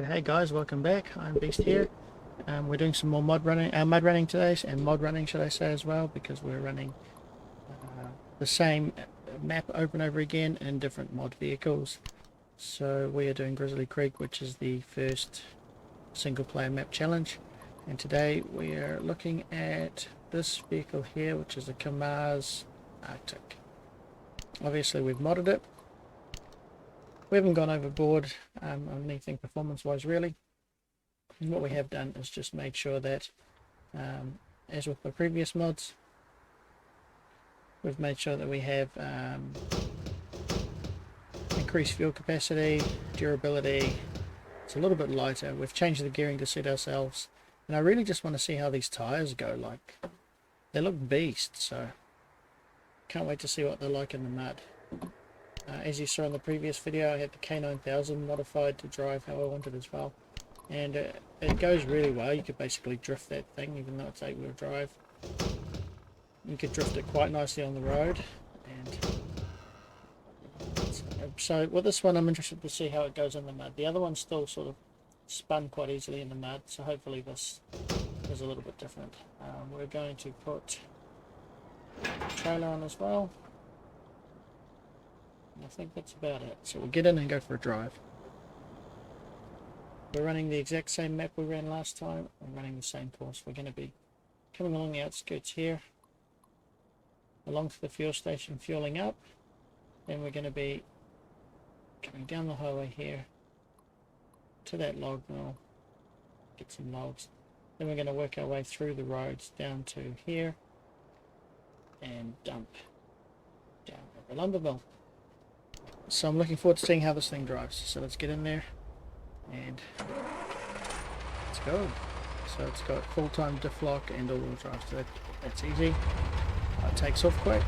Alright, hey guys, welcome back. I'm Beast here. We're doing some more mud running today, and mod running should I say as well, because we're running the same map over and over again in different mod vehicles. So we are doing Grizzly Creek, which is the first single player map challenge, and today we are looking at this vehicle here, which is a Kamaz Artic. Obviously we've modded it. We haven't gone overboard on anything performance wise really. And what we have done is just made sure that as with the previous mods, we've made sure that we have increased fuel capacity, durability. It's a little bit lighter. We've changed the gearing to suit ourselves, and I really just want to see how these tires go. Like, they look beast, so can't wait to see what they're like in the mud. As you saw in the previous video, I had the K9000 modified to drive how I wanted as well, and it goes really well. You could basically drift that thing even though it's 8-wheel drive. You could drift it quite nicely on the road, and so with this one I'm interested to see how it goes in the mud. The other one still sort of spun quite easily in the mud, so hopefully this is a little bit different. We're going to put the trailer on as well. I think that's about it. So we'll get in and go for a drive. We're running the exact same map we ran last time. We're running the same course. We're going to be coming along the outskirts here, along to the fuel station, fueling up. Then we're going to be coming down the highway here to that log mill, get some logs. Then we're going to work our way through the roads down to here and dump down at the lumber mill. So I'm looking forward to seeing how this thing drives. So let's get in there and let's go. So it's got full-time diff lock and all-wheel drive, so that's easy. It takes off quick.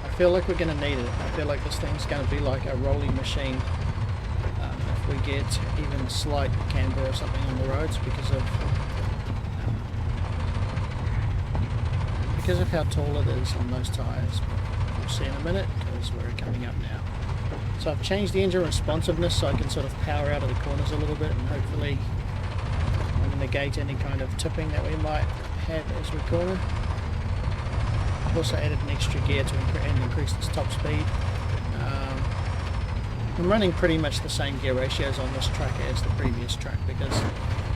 I feel like we're going to need it. I feel like this thing's going to be like a rolling machine if we get even slight camber or something on the roads because of how tall it is on those tires. We'll see in a minute because we're coming up now. So I've changed the engine responsiveness so I can sort of power out of the corners a little bit and hopefully negate any kind of tipping that we might have as we corner. I've also added an extra gear to increase its top speed. I'm running pretty much the same gear ratios on this truck as the previous truck because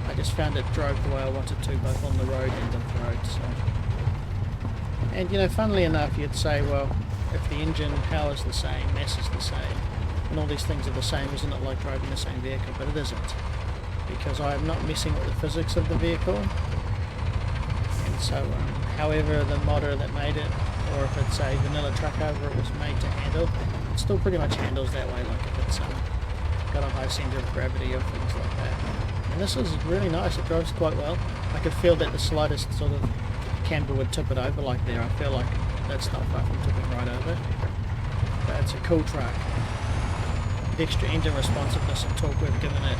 I just found it drove the way I wanted to, both on the road and off the road. So. And you know, funnily enough, you'd say, well, if the engine power is the same, mass is the same, and all these things are the same, isn't it like driving the same vehicle? But it isn't, because I am not messing with the physics of the vehicle. And so, however the modder that made it, or if it's a vanilla truck over it was made to handle, it still pretty much handles that way, like if it's got a high centre of gravity or things like that. And this is really nice, it drives quite well. I could feel that the slightest sort of camber would tip it over like there. I feel like that's not far from tipping right over. But it's a cool truck. The extra engine responsiveness and torque we've given it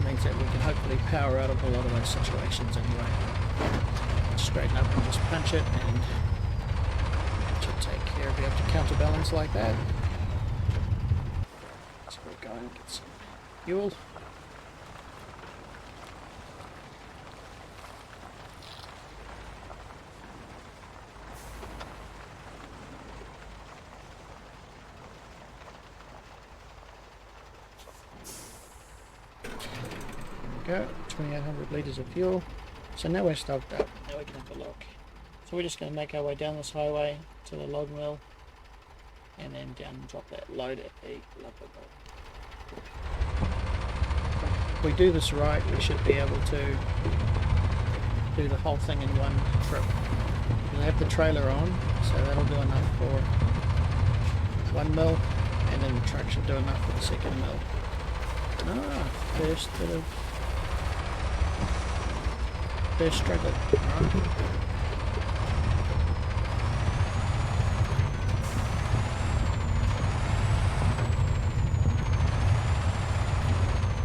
means that we can hopefully power out of a lot of those situations anyway. Straighten up and just punch it, and it should take care of you. Have to counterbalance like that. So we'll go and get some fuel. Go, 2800 litres of fuel. So now we're stocked up. Now we can have a look. So we're just going to make our way down this highway to the log mill and then down and drop that load at the lumber mill. If we do this right, we should be able to do the whole thing in one trip. We'll have the trailer on, so that'll do enough for one mill, and then the truck should do enough for the second mill. First bit of struggle.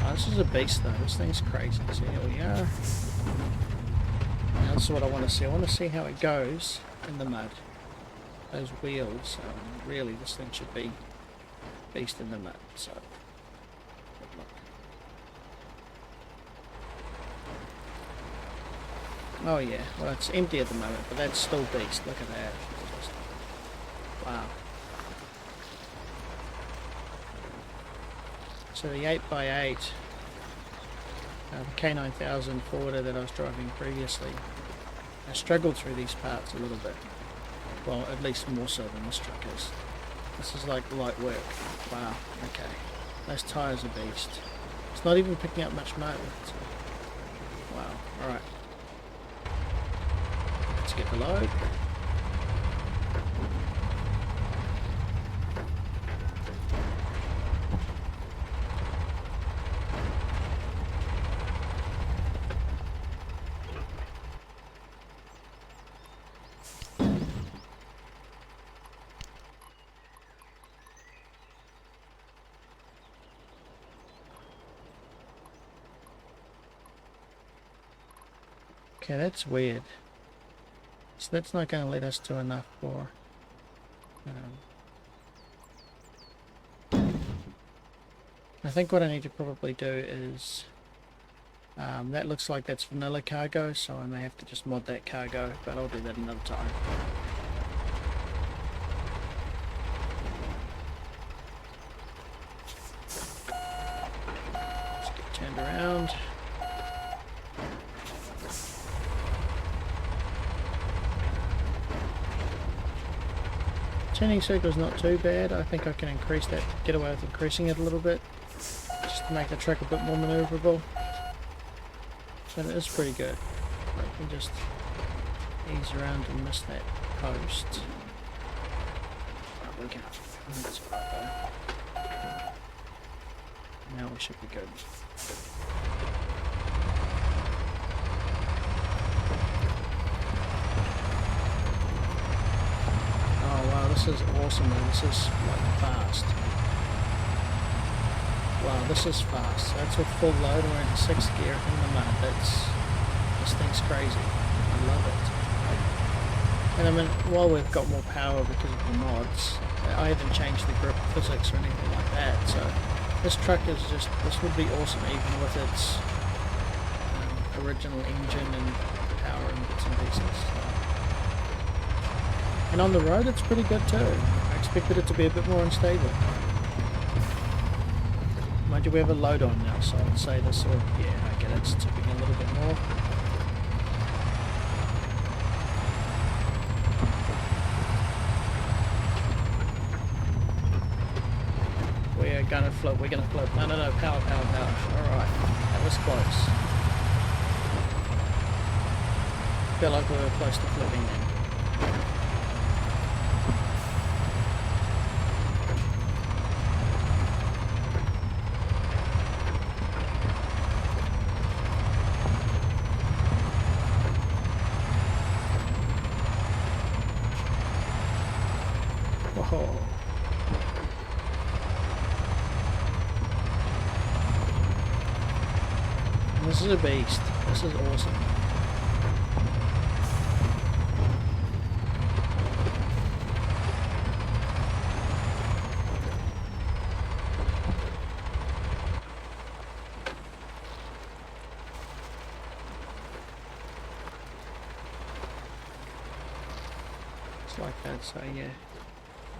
Oh, this is a beast though. This thing's crazy. So here we are. Now this is what I want to see. I want to see how it goes in the mud. Those wheels. Really, this thing should be beast in the mud. So Oh yeah, well it's empty at the moment, but that's still beast. Look at that. Just, wow. So the 8x8, the K9000 Forwarder that I was driving previously, I struggled through these parts a little bit. Well, at least more so than this truck is. This is like light work. Wow, okay. Those tyres are beast. It's not even picking up much mud. So, wow, alright. Let's get the load. Okay, that's weird. So that's not going to let us do enough for... I think what I need to probably do is... that looks like that's vanilla cargo, so I may have to just mod that cargo, but I'll do that another time. Let's get turned around. Turning circle is not too bad. I think I can increase that, get away with increasing it a little bit, just to make the track a bit more manoeuvrable. But it is pretty good. I can just ease around and miss that post. Right, look out. That's right though. Now we should be good. Oh wow, this is awesome man. This is like fast. Wow, this is fast. So that's with full load. We're into 6th gear in the mud. This thing's crazy. I love it. And I mean, while we've got more power because of the mods, I haven't changed the grip physics or anything like that. So this truck is just, this would be awesome even with its original engine and power and bits and pieces. So. And on the road it's pretty good too. I expected it to be a bit more unstable. Mind you, we have a load on now, so I'd say this will, yeah, okay, that's tipping a little bit more. We're gonna float, no, no, no, power, power, power. Alright, that was close. Feel like we were close to floating then. Whoa. This is a beast. This is awesome. It's like that, so yeah.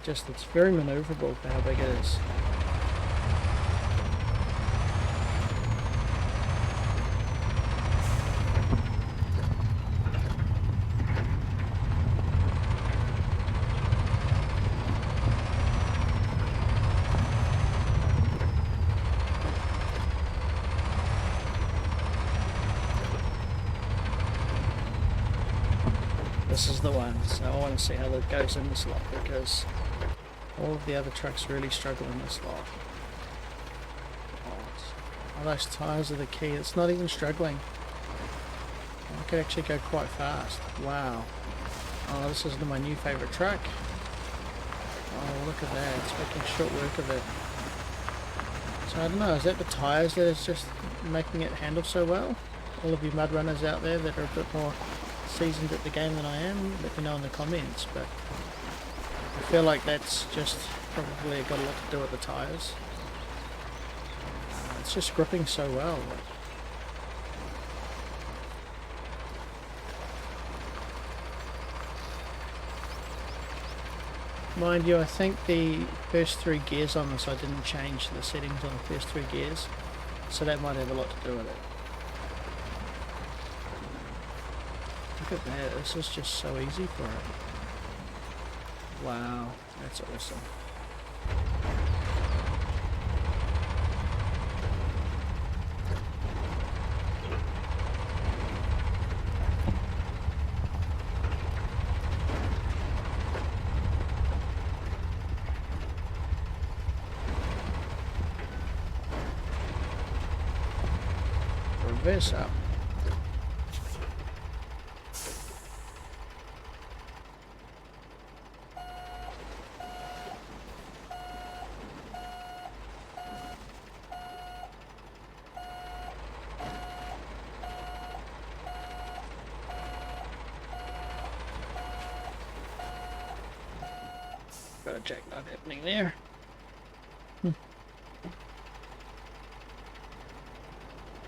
Just, it's very manoeuvrable for how big it is. This is the one, so I want to see how that goes in this lot because all of the other trucks really struggle in this lot. Oh, those tyres are the key. It's not even struggling. I could actually go quite fast. Wow. Oh, this is my new favourite truck. Oh, look at that. It's making short work of it. So I don't know, is that the tyres that is just making it handle so well? All of you mud runners out there that are a bit more seasoned at the game than I am, let me know in the comments, but I feel like that's just probably got a lot to do with the tyres. It's just gripping so well. Mind you, I think the first 3 gears on this, I didn't change the settings on the first 3 gears, so that might have a lot to do with it. Look at that, this is just so easy for it. Wow, that's awesome. Reverse up. Got a jackknife happening there.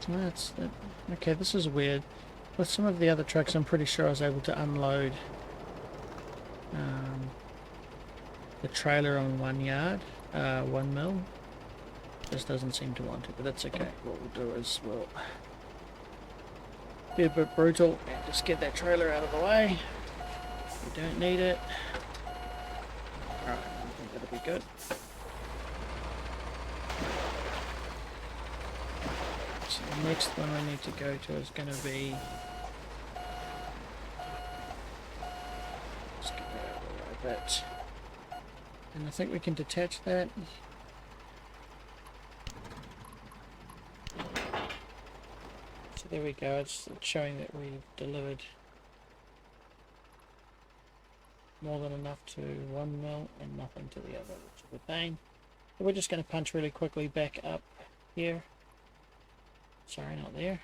That's it. Okay, this is weird. With some of the other trucks, I'm pretty sure I was able to unload the trailer on 1 yard, 1 mil. This doesn't seem to want to, but that's okay. What we'll do is we'll be a bit brutal and just get that trailer out of the way. We don't need it. Alright, I think that'll be good. So the next one I need to go to is going to be... Let's get that out of the way a bit. And I think we can detach that. So there we go, it's showing that we've delivered more than enough to 1 mil and nothing to the other, which is a pain. So we're just going to punch really quickly back up here. Sorry, not there.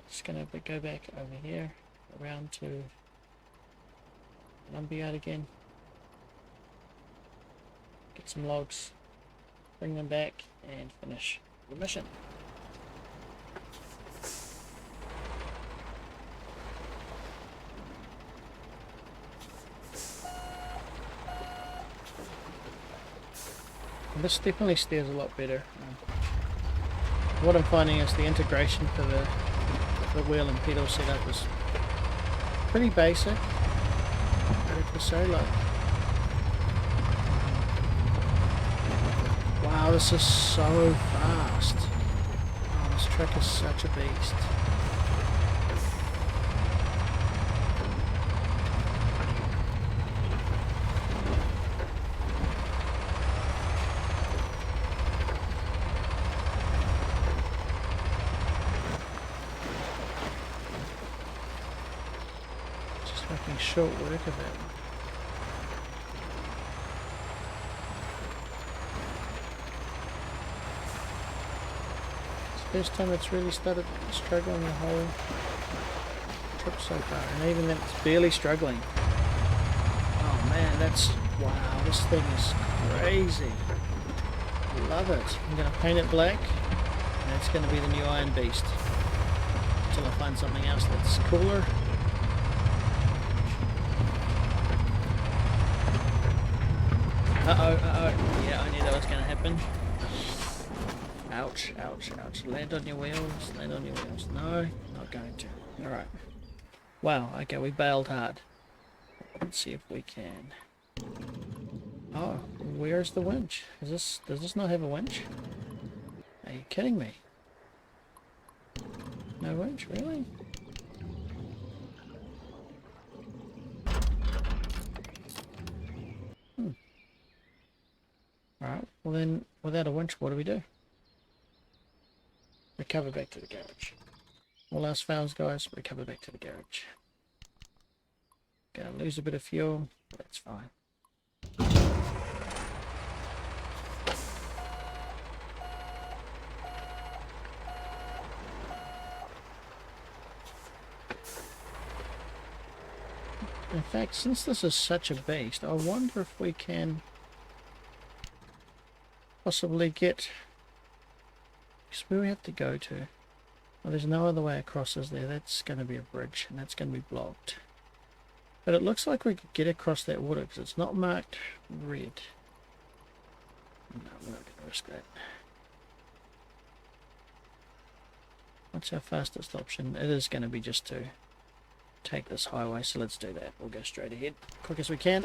Just going to go back over here, around to lumberyard again. Get some logs, bring them back, and finish the mission. And this definitely steers a lot better. What I'm finding is the integration for the wheel and pedal setup is pretty basic. But if you say, like, wow, this is so fast. Oh, this truck is such a beast. Making short work of it. It's the first time it's really started struggling the whole trip so far, and even then it's barely struggling. Oh man, that's... wow, this thing is crazy. Love it. I'm going to paint it black, and it's going to be the new Iron Beast. Until I find something else that's cooler. Uh-oh. Yeah, I knew that was going to happen. Ouch, ouch, ouch. Land on your wheels, land on your wheels. No, not going to. Alright. Wow, okay, we bailed hard. Let's see if we can. Oh, where's the winch? Does this not have a winch? Are you kidding me? No winch, really? Alright, well then, without a winch, what do we do? Recover back to the garage. All else fails, guys, recover back to the garage. Gonna lose a bit of fuel, but that's fine. In fact, since this is such a beast, I wonder if we can possibly get... because where we have to go to? Well, there's no other way across, is there? That's going to be a bridge, and that's going to be blocked. But it looks like we could get across that water, because it's not marked red. No, we're not going to risk that. What's our fastest option? It is going to be just to take this highway, so let's do that. We'll go straight ahead, quick as we can.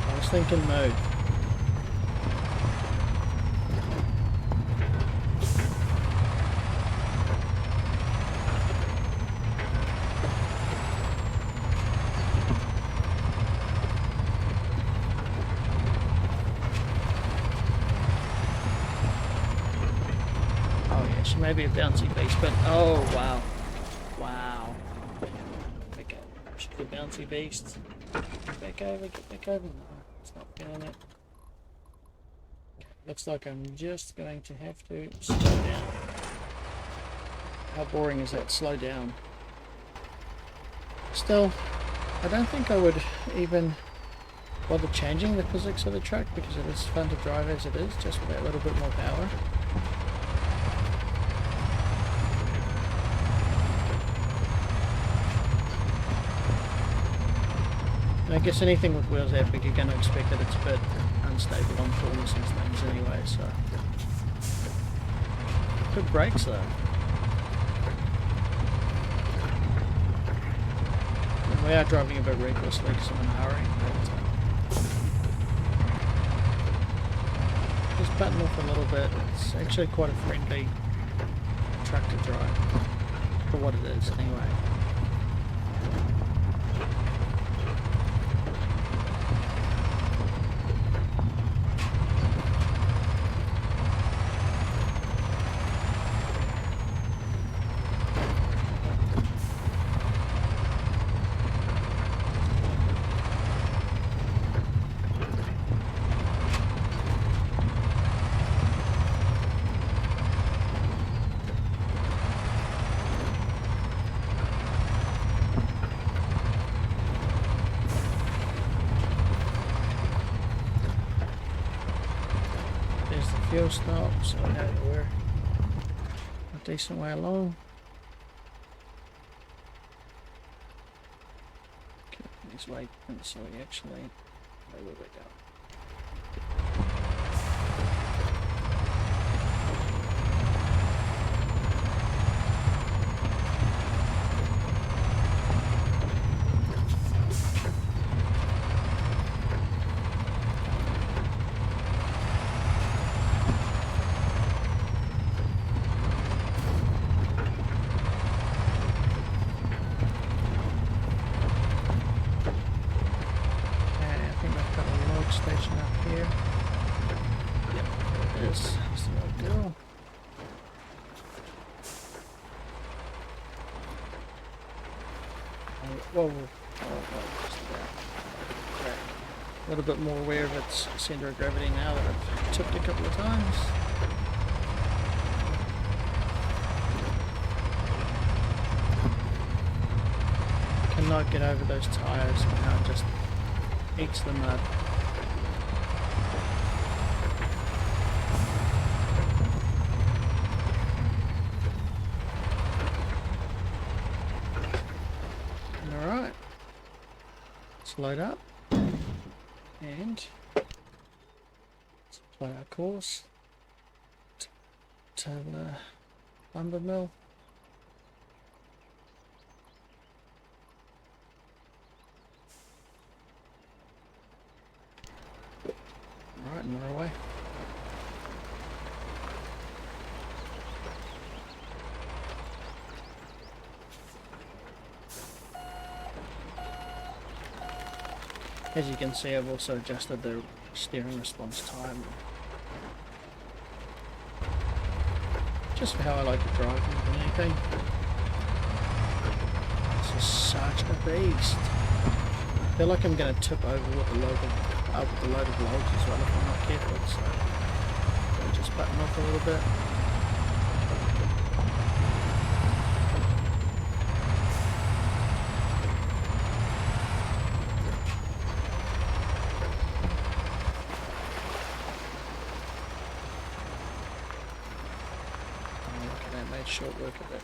I was thinking move. Maybe a bouncy beast, but oh wow, wow. Okay, should be a bouncy beast. Get back over, get back over. No, it's not feeling it. Okay, looks like I'm just going to have to slow down. How boring is that? Slow down. Still, I don't think I would even bother changing the physics of the truck because it is fun to drive as it is, just with that little bit more power. I guess anything with wheels that big, you're going to expect that it's a bit unstable on corners and things anyway, so. Good brakes though. And we are driving a bit recklessly because I'm in a hurry, but just button off a little bit. It's actually quite a friendly truck to drive, for what it is anyway. Fuel stop, so I know that we're a decent way along. Okay, he's waiting, so we actually where will we go? Station up here. Yep, there it is. That's the right deal. Whoa, just about. Right. A little bit more aware of its centre of gravity now that I've tipped a couple of times. Cannot get over those tyres now, it just eats the mud. Alright, let's load up and let's play our course to the lumber mill. Alright, and we're away. As you can see, I've also adjusted the steering response time. Just for how I like to drive more than anything. This is such a beast. I feel like I'm going to tip over with a load of logs as well if I'm not careful, so I'll just button off a little bit. short work of it.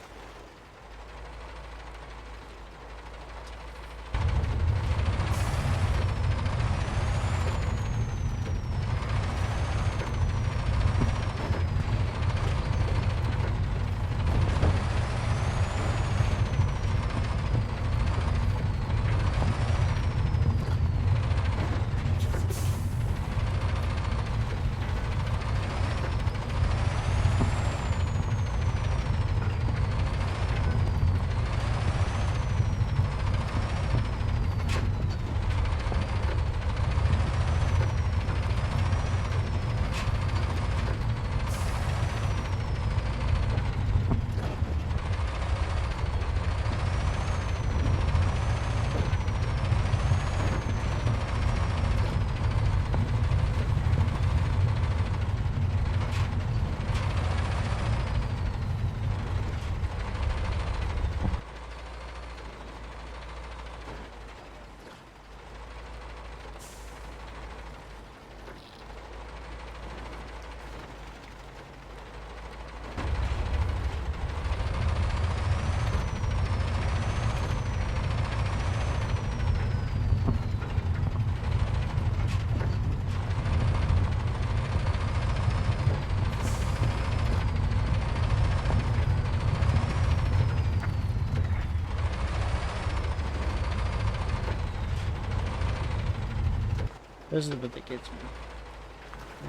This is the bit that gets me.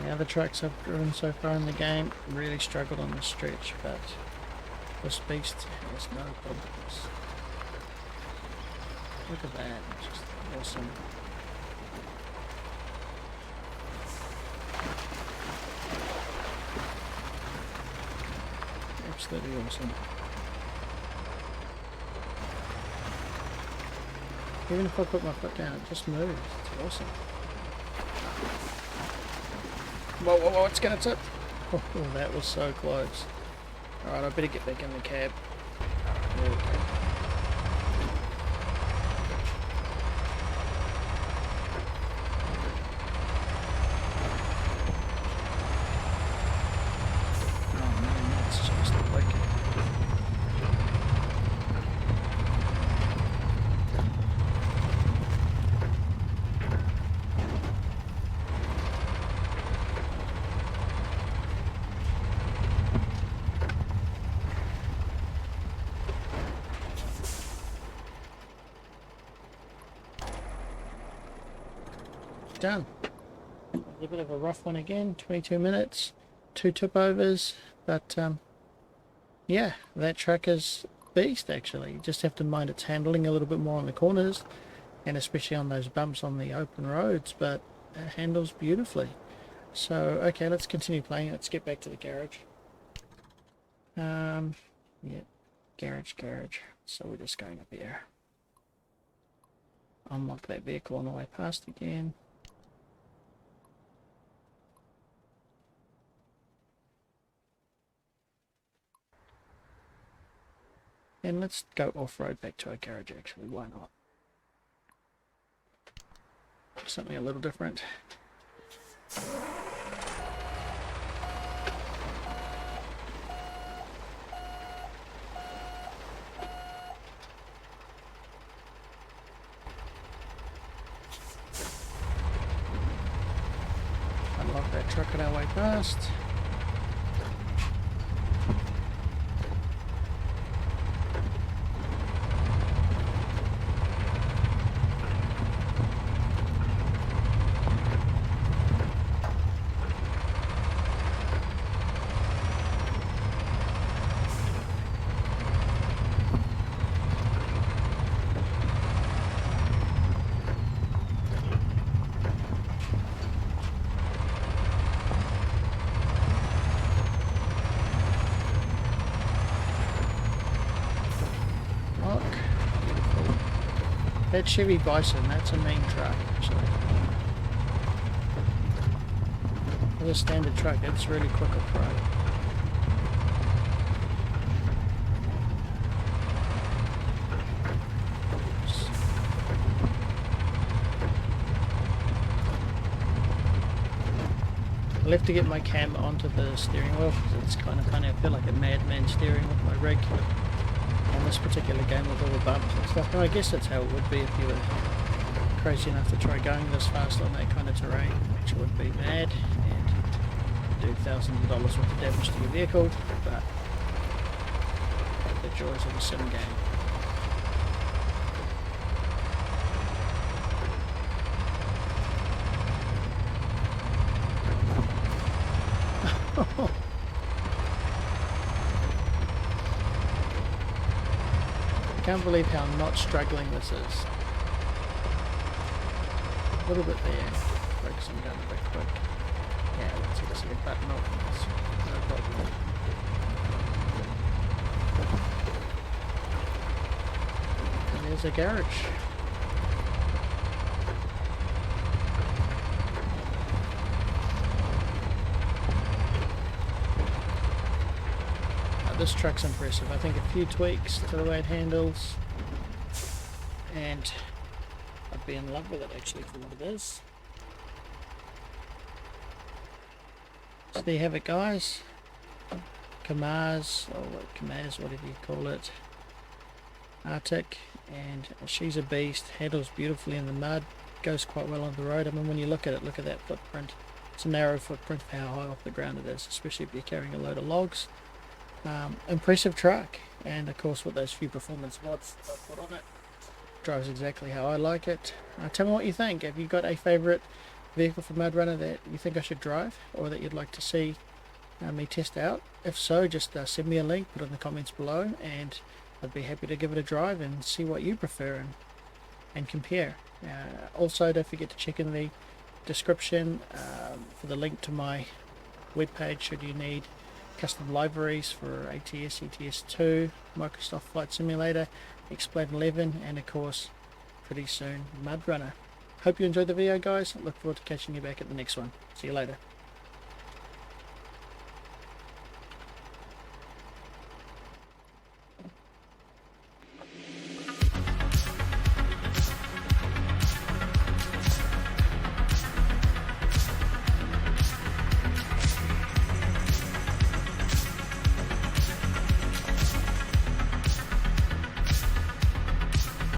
The other tracks I've driven so far in the game really struggled on the stretch, but this beast has no problems. Look at that, just awesome. Absolutely awesome. Even if I put my foot down, it just moves. It's awesome. Whoa, whoa, whoa, it's gonna tip. Oh, that was so close. Alright, I better get back in the cab. There we go. Oh man, that's just wicked. Done. A bit of a rough one again, 22 minutes, 2 tip overs, but yeah, that track is beast actually. You just have to mind its handling a little bit more on the corners, and especially on those bumps on the open roads, but it handles beautifully. So okay, let's continue playing. Let's get back to the garage. Yeah, garage. So we're just going up here. Unlock that vehicle on the way past again. And let's go off-road back to our garage actually, why not? Something a little different. Unlock that truck on our way past. That Chevy Bison, that's a mean truck actually. For a standard truck, it's really quick off-road. I'll have to get my cam onto the steering wheel because it's kind of funny. I feel like a madman steering with my rig on this particular game with all the bumps and stuff. And I guess that's how it would be if you were crazy enough to try going this fast on that kind of terrain, which would be mad and do thousands of dollars worth of damage to your vehicle, but the joys of a sim game. I can't believe how not struggling this is. A little bit there. Focus on going a bit quick. Yeah, let's get a button off. No problem. And there's a garage. This truck's impressive. I think a few tweaks to the way it handles and I'd be in love with it actually for what it is. So there you have it, guys. Kamaz, or Kamaz, whatever you call it, Artic, and she's a beast, handles beautifully in the mud, goes quite well on the road. I mean, when you look at it, look at that footprint. It's a narrow footprint for how high off the ground it is, especially if you're carrying a load of logs. Impressive truck, and of course with those few performance mods I put on it, drives exactly how I like it. Tell me what you think. Have you got a favourite vehicle for Mud Runner that you think I should drive, or that you'd like to see me test out? If so, just send me a link, put it in the comments below, and I'd be happy to give it a drive and see what you prefer and compare. Also, don't forget to check in the description for the link to my webpage should you need custom libraries for ATS, ETS2, Microsoft Flight Simulator, X-Blade 11, and of course, pretty soon, Mud Runner. Hope you enjoyed the video, guys. Look forward to catching you back at the next one. See you later.